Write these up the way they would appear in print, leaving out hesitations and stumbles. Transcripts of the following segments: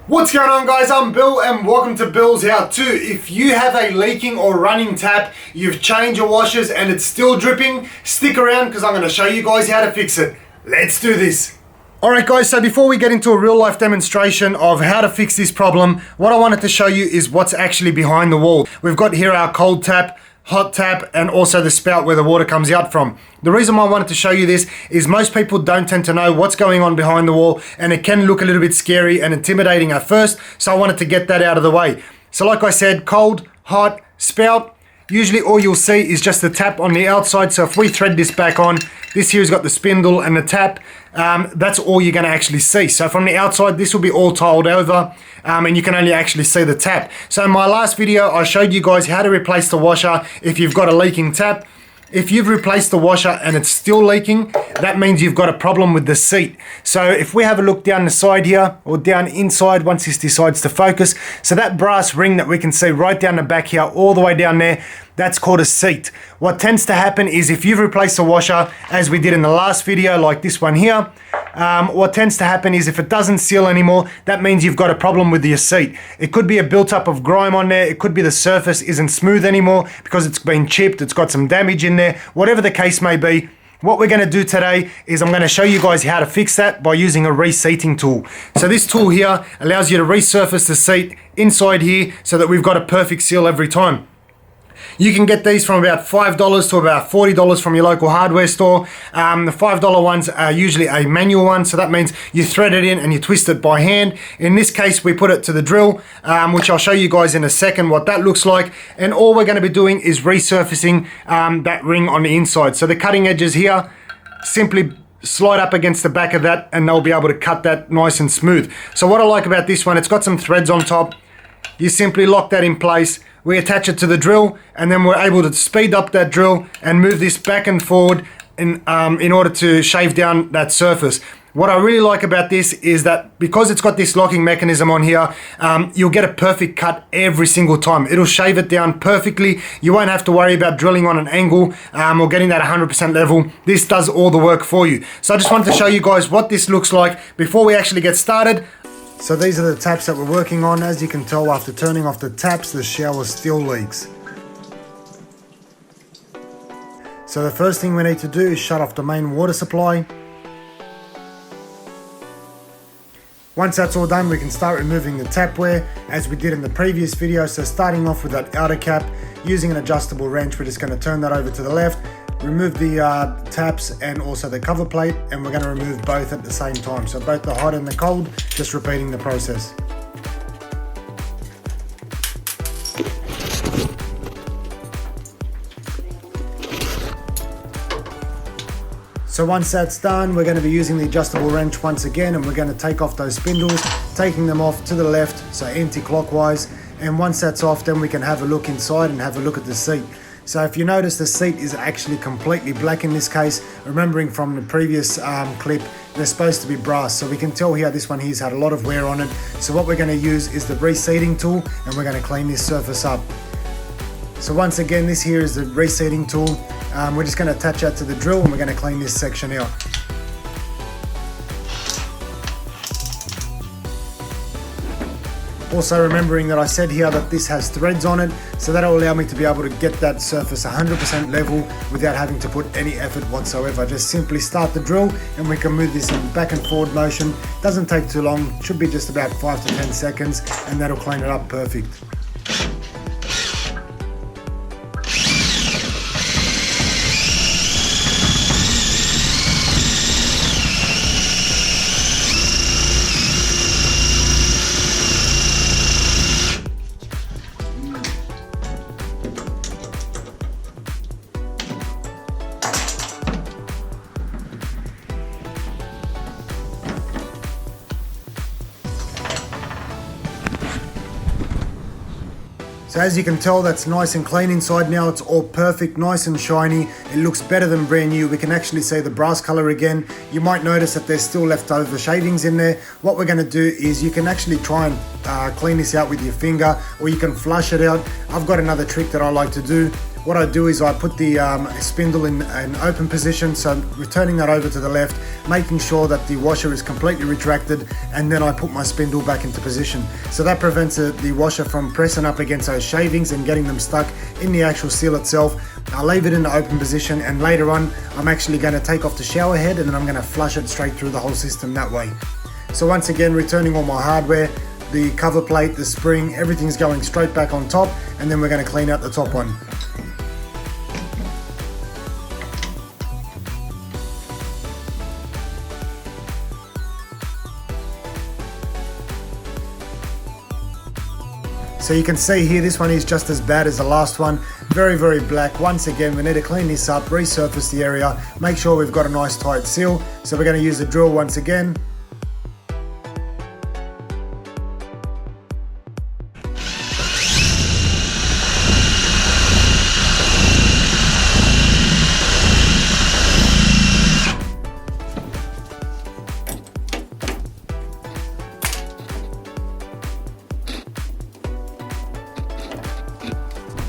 What's going on, guys? I'm Bill and welcome to Bill's How To. If you have a leaking or running tap, you've changed your washers and it's still dripping, stick around because I'm going to show you guys how to fix it. Let's do this. Alright guys, so before we get into a real life demonstration of how to fix this problem, what I wanted to show you is what's actually behind the wall. We've got here our cold tap, hot tap, and also the spout where the water comes out from. The reason why I wanted to show you this is most people don't tend to know what's going on behind the wall, and it can look a little bit scary and intimidating at first, so I wanted to get that out of the way. So like I said, cold, hot, spout. Usually all you'll see is just the tap on the outside. So if we thread this back on, this here's got the spindle and the tap. That's all you're going to actually see. So from the outside, this will be all tiled over and you can only actually see the tap. So in my last video, I showed you guys how to replace the washer if you've got a leaking tap. If you've replaced the washer and it's still leaking, that means you've got a problem with the seat. So if we have a look down the side here, or down inside once this decides to focus, so that brass ring that we can see right down the back here, all the way down there, that's called a seat. What tends to happen is if you've replaced the washer, as we did in the last video, like this one here, what tends to happen is if it doesn't seal anymore, that means you've got a problem with your seat. It could be a built-up of grime on there. It could be the surface isn't smooth anymore because it's been chipped, it's got some damage in there. Whatever the case may be, what we're going to do today is I'm going to show you guys how to fix that by using a reseating tool. So this tool here allows you to resurface the seat inside here so that we've got a perfect seal every time. You can get these from about $5 to about $40 from your local hardware store. The $5 ones are usually a manual one, so that means you thread it in and you twist it by hand. In this case, we put it to the drill, which I'll show you guys in a second what that looks like. And all we're going to be doing is resurfacing that ring on the inside. So the cutting edges here, simply slide up against the back of that and they'll be able to cut that nice and smooth. So what I like about this one, it's got some threads on top. You simply lock that in place. We attach it to the drill and then we're able to speed up that drill and move this back and forward in order to shave down that surface. What I really like about this is that because it's got this locking mechanism on here, you'll get a perfect cut every single time. It'll shave it down perfectly. You won't have to worry about drilling on an angle or getting that 100% level. This does all the work for you. So I just wanted to show you guys what this looks like before we actually get started. So these are the taps that we're working on. As you can tell, after turning off the taps, the shower still leaks. So the first thing we need to do is shut off the main water supply. Once that's all done, we can start removing the tapware as we did in the previous video. So starting off with that outer cap, using an adjustable wrench, we're just going to turn that over to the left, remove the taps and also the cover plate, and we're going to remove both at the same time. So both the hot and the cold, just repeating the process. So once that's done, we're going to be using the adjustable wrench once again, and we're going to take off those spindles, taking them off to the left, so anti-clockwise. And once that's off, then we can have a look inside and have a look at the seat. So if you notice, the seat is actually completely black in this case. Remembering from the previous clip, they're supposed to be brass. So we can tell here this one here's had a lot of wear on it. So what we're going to use is the reseating tool and we're going to clean this surface up. So once again, this here is the reseating tool. We're just going to attach that to the drill and we're going to clean this section out. Also remembering that I said here that this has threads on it, so that'll allow me to be able to get that surface 100% level without having to put any effort whatsoever. Just simply start the drill and we can move this in back and forward motion. Doesn't take too long, should be just about 5 to 10 seconds and that'll clean it up perfect. So as you can tell, that's nice and clean inside now. It's all perfect, nice and shiny. It looks better than brand new. We can actually see the brass color again. You might notice that there's still leftover shavings in there. What we're gonna do is you can actually try and clean this out with your finger, or you can flush it out. I've got another trick that I like to do. what I do is I put the spindle in an open position, so returning that over to the left, making sure that the washer is completely retracted, and then I put my spindle back into position. So that prevents the washer from pressing up against those shavings and getting them stuck in the actual seal itself. I'll leave it in the open position, and later on I'm actually going to take off the shower head and then I'm going to flush it straight through the whole system that way. So once again, returning all my hardware, the cover plate, the spring, everything's going straight back on top, and then we're going to clean out the top one. So you can see here, this one is just as bad as the last one. Very, very black. Once again, we need to clean this up, resurface the area, make sure we've got a nice tight seal. So we're going to use the drill once again.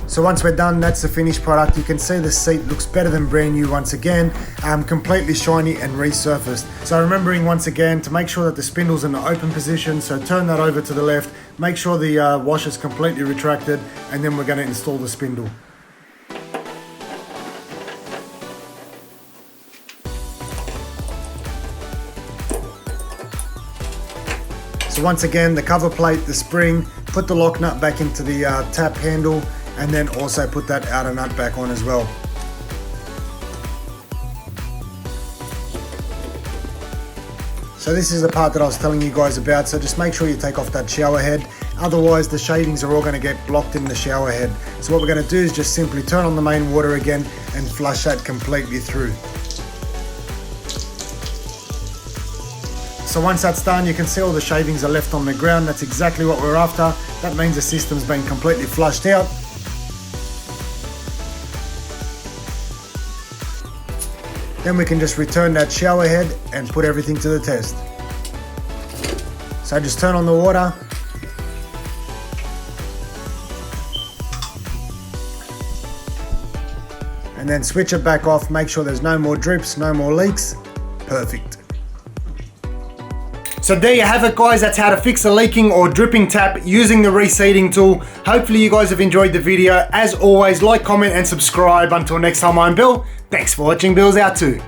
So once we're done, that's the finished product. You can see the seat looks better than brand new once again, completely shiny and resurfaced. So remembering once again to make sure that the spindle's in the open position, so turn that over to the left, make sure the washer's completely retracted, and then we're going to install the spindle. So once again, the cover plate, the spring, put the lock nut back into the tap handle, and then also put that outer nut back on as well. So this is the part that I was telling you guys about, so just make sure you take off that shower head, otherwise the shavings are all going to get blocked in the shower head. So what we're going to do is just simply turn on the main water again and flush that completely through. So once that's done, you can see all the shavings are left on the ground. That's exactly what we're after. That means the system's been completely flushed out. Then we can just return that shower head and put everything to the test. So just turn on the water. And then switch it back off, make sure there's no more drips, no more leaks. Perfect. So there you have it, guys. That's how to fix a leaking or dripping tap using the reseating tool. Hopefully you guys have enjoyed the video. As always, like, comment and subscribe. Until next time, I'm Bill. Thanks for watching Billshowto.